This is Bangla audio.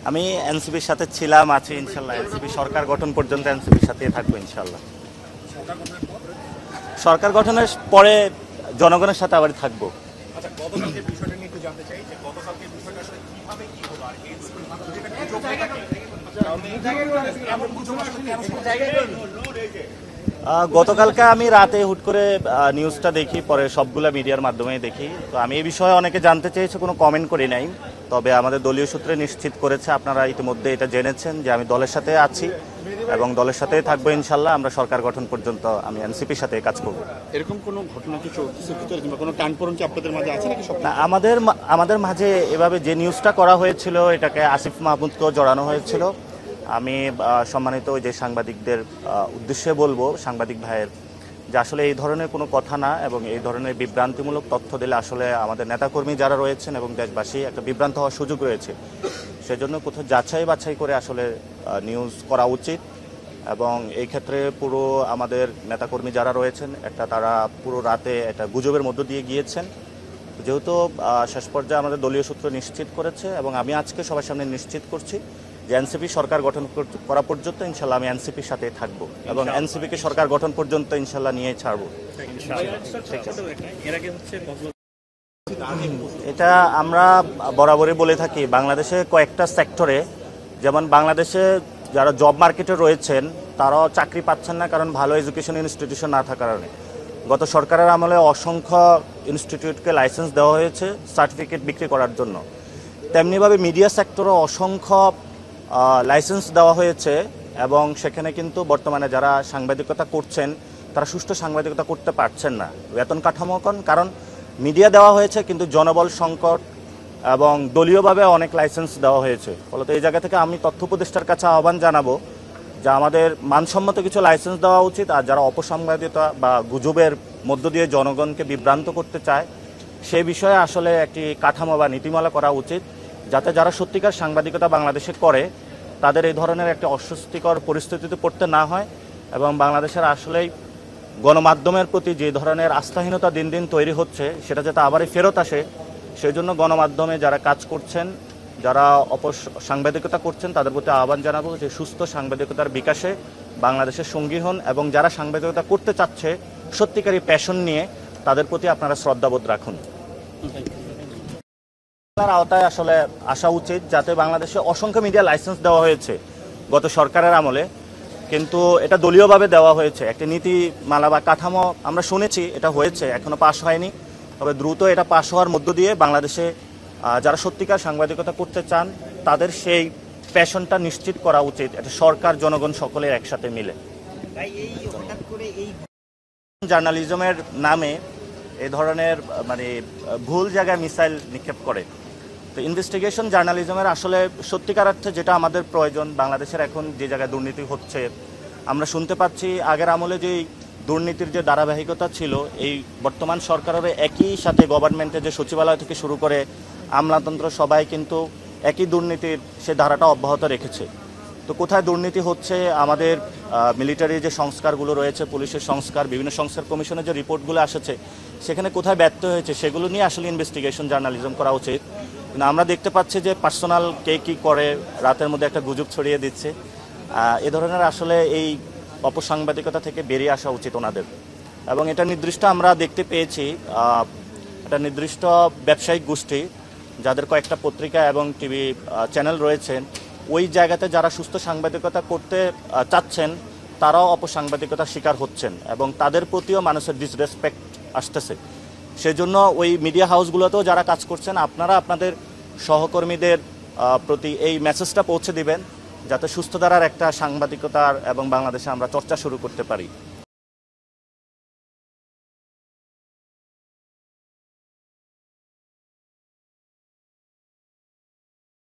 আমি এনসিপির সাথে ছিলাম, আছি ইনশাল্লাহ। এনসিপি সরকার গঠন পর্যন্ত এনসিপির সাথেই থাকবো ইনশাল্লাহ। সরকার গঠনের পরে জনগণের সাথে আবার থাকবো। গতকালকে আমি রাতে হুট করে নিউজটা দেখি, পরে সবগুলা মিডিয়ার মাধ্যমেই দেখি। তো আমি এই বিষয়ে অনেকে জানতে চেয়েছে, কোনো কমেন্ট করি নাই। তবে আমাদের দলীয় সূত্রে নিশ্চিত করেছে, আপনারা ইতিমধ্যে এটা জেনেছেন, যে আমি দলের সাথে আছি এবং দলের সাথেই থাকবো ইনশাল্লাহ। আমরা সরকার গঠন পর্যন্ত আমি এনসিপির সাথে কাজ করব। এরকম কোনো ঘটনা কি চলতেছে ভিতরে, কিংবা কোনো টানপোড়েন কি আপনাদের মাঝে আছে নাকি? না, আমাদের মাঝে এভাবে যে নিউজটা করা হয়েছিল, এটাকে আসিফ মাহমুদকেও জড়ানো হয়েছিল। আমি সম্মানিত ওই যে সাংবাদিকদের উদ্দেশ্যে বলবো, সাংবাদিক ভাইয়ের, যে আসলে এই ধরনের কোনো কথা না, এবং এই ধরনের বিভ্রান্তিমূলক তথ্য দিলে আসলে আমাদের নেতাকর্মী যারা রয়েছেন এবং দেশবাসী একটা বিভ্রান্ত হওয়ার সুযোগ রয়েছে। সেজন্য কোথাও যাচাই বাছাই করে আসলে নিউজ করা উচিত। এবং এই ক্ষেত্রে পুরো আমাদের নেতাকর্মী যারা রয়েছেন, তারা পুরো রাতে একটা গুজবের মধ্য দিয়ে গিয়েছেন। যেহেতু শেষ পর্যায়ে আমাদের দলীয় সূত্র নিশ্চিত করেছে, এবং আমি আজকে সবার সামনে নিশ্চিত করছি যে এনসিপি সরকার গঠন করা পর্যন্ত ইনশাল্লাহ আমি এনসিপির সাথে থাকবো, এবং এনসিপিকে সরকার গঠন পর্যন্ত ইনশাল্লাহ নিয়ে ছাড়বো। এটা আমরা বরাবরই বলে থাকি, বাংলাদেশে কয়েকটা সেক্টরে, যেমন বাংলাদেশে যারা জব মার্কেটে রয়েছেন তারাও চাকরি পাচ্ছেন না, কারণ ভালো এডুকেশন ইনস্টিটিউশন না থাকার কারণে। গত সরকারের আমলে অসংখ্য ইনস্টিটিউটকে লাইসেন্স দেওয়া হয়েছে সার্টিফিকেট বিক্রি করার জন্য। তেমনিভাবে মিডিয়া সেক্টরও অসংখ্য লাইসেন্স দেওয়া হয়েছে, এবং সেখানে কিন্তু বর্তমানে যারা সাংবাদিকতা করছেন তারা সুষ্ঠু সাংবাদিকতা করতে পারছেন না, বেতন কাঠামো কারণ মিডিয়া দেওয়া হয়েছে কিন্তু জনবল সংকট, এবং দলীয়ভাবে অনেক লাইসেন্স দেওয়া হয়েছে। ফলত এই জায়গা থেকে আমি তথ্য উপদেষ্টার কাছে আহ্বান জানাবো যে আমাদের মানসম্মত কিছু লাইসেন্স দেওয়া উচিত, আর যারা অপসাংবাদিকতা বা গুজবের মধ্য দিয়ে জনগণকে বিভ্রান্ত করতে চায় সেই বিষয়ে আসলে একটি কাঠামো বা নীতিমালা করা উচিত, যাতে যারা সত্যিকার সাংবাদিকতা বাংলাদেশে করে তাদের এই ধরনের একটি অস্বস্তিকর পরিস্থিতিতে পড়তে না হয়, এবং বাংলাদেশের আসলেই গণমাধ্যমের প্রতি যে ধরনের আস্থাহীনতা দিন দিন তৈরি হচ্ছে সেটা যাতে আবারই ফেরত আসে। সেই জন্য গণমাধ্যমে যারা কাজ করছেন, যারা সাংবাদিকতা করছেন, তাদের প্রতি আহ্বান জানাবো যে সুস্থ সাংবাদিকতার বিকাশে বাংলাদেশের সঙ্গী হন, এবং যারা সাংবাদিকতা করতে চাচ্ছে সত্যিকারই প্যাশন নিয়ে, তাদের প্রতি আপনারা শ্রদ্ধাবোধ রাখুন। আওতায় আসলে আসা উচিত, যাতে বাংলাদেশে অসংখ্য মিডিয়া লাইসেন্স দেওয়া হয়েছে গত সরকারের আমলে, কিন্তু এটা দলীয়ভাবে দেওয়া হয়েছে। একটি নীতিমালা বা কাঠামো আমরা শুনেছি, এটা হয়েছে, এখনো পাশ হয়নি। তবে দ্রুত এটা পাশ হওয়ার মধ্য দিয়ে বাংলাদেশে যারা সত্যিকার সাংবাদিকতা করতে চান তাদের সেই প্যাশনটা নিশ্চিত করা উচিত। এটা সরকার, জনগণ সকলের একসাথে মিলে। জার্নালিজমের নামে এই ধরনের ভুল জায়গায় মিসাইল নিক্ষেপ করে। তো ইনভেস্টিগেশন জার্নালিজমের আসলে সত্যিকার অর্থে যেটা আমাদের প্রয়োজন, বাংলাদেশের এখন যে জায়গায় দুর্নীতি হচ্ছে আমরা শুনতে পাচ্ছি, আগের আমলে যেই দুর্নীতির যে ধারাবাহিকতা ছিল, এই বর্তমান সরকারের একই সাথে গভর্নমেন্টের যে সচিবালয় থেকে শুরু করে আমলাতন্ত্র সবাই কিন্তু একই দুর্নীতির সে ধারাটা অব্যাহত রেখেছে। তো কোথায় দুর্নীতি হচ্ছে, আমাদের মিলিটারি যে সংস্কারগুলো রয়েছে, পুলিশের সংস্কার, বিভিন্ন সংস্কার কমিশনের যে রিপোর্টগুলো আসছে, সেখানে কোথায় ব্যর্থ হয়েছে সেগুলো নিয়ে আসলে ইনভেস্টিগেশন জার্নালিজম করা উচিত। কিন্তু আমরা দেখতে পাচ্ছি যে পার্সোনাল কে কী করে রাতের মধ্যে একটা গুজব ছড়িয়ে দিচ্ছে। এ ধরনের আসলে এই অপসাংবাদিকতা থেকে বেরিয়ে আসা উচিত ওনাদের। এবং এটা নির্দিষ্ট আমরা দেখতে পেয়েছি, একটা নির্দিষ্ট ব্যবসায়িক গোষ্ঠী যাদের কয়েকটা পত্রিকা এবং টিভি চ্যানেল রয়েছেন, ওই জায়গাতে যারা সুস্থ সাংবাদিকতা করতে চাচ্ছেন তারাও অপসাংবাদিকতার শিকার হচ্ছেন, এবং তাদের প্রতিও মানুষের ডিসরেসপেক্ট আসতেছে। সেজন্য ওই মিডিয়া হাউসগুলোতেও যারা কাজ করছেন, আপনারা আপনাদের সহকর্মীদের প্রতি এই মেসেজটা পৌঁছে দিবেন, যাতে সুস্থ ধারার একটা সাংবাদিকতার এবং বাংলাদেশে আমরা চর্চা শুরু করতে পারি।